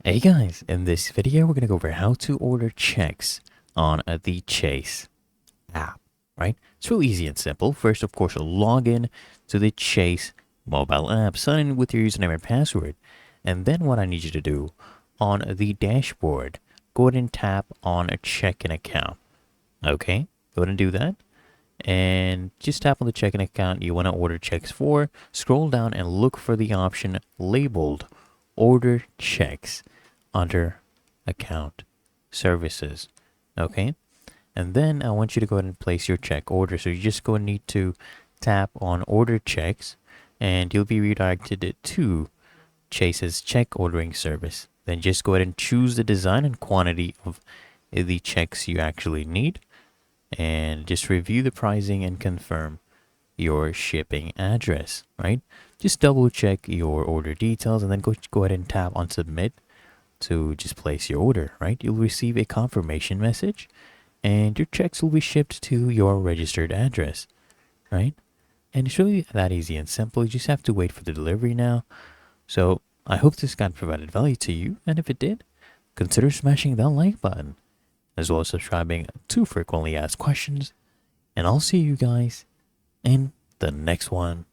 Hey guys, in this video we're going to go over how to order checks on the Chase app, right? It's real easy and simple. First, of course, log in to the Chase mobile app, sign in with your username and password, and then what I need you to do on the dashboard, go ahead and tap on a checking account, okay? Go ahead and do that, and just tap on the checking account you want to order checks for, scroll down and look for the option labeled order checks under account services. Okay, and then I want you to go ahead and place your check order. So you just go and need to tap on order checks and you'll be redirected to Chase's check ordering service. Then just go ahead and choose the design and quantity of the checks you actually need and just review the pricing and confirm your shipping address, right? Just double check your order details and then go ahead and tap on submit to just place your order, right? You'll receive a confirmation message and your checks will be shipped to your registered address, right? And it's really that easy and simple. You just have to wait for the delivery now. So I hope this guide provided value to you, and if it did, consider smashing that like button as well as subscribing to frequently asked questions, and I'll see you guys in the next one.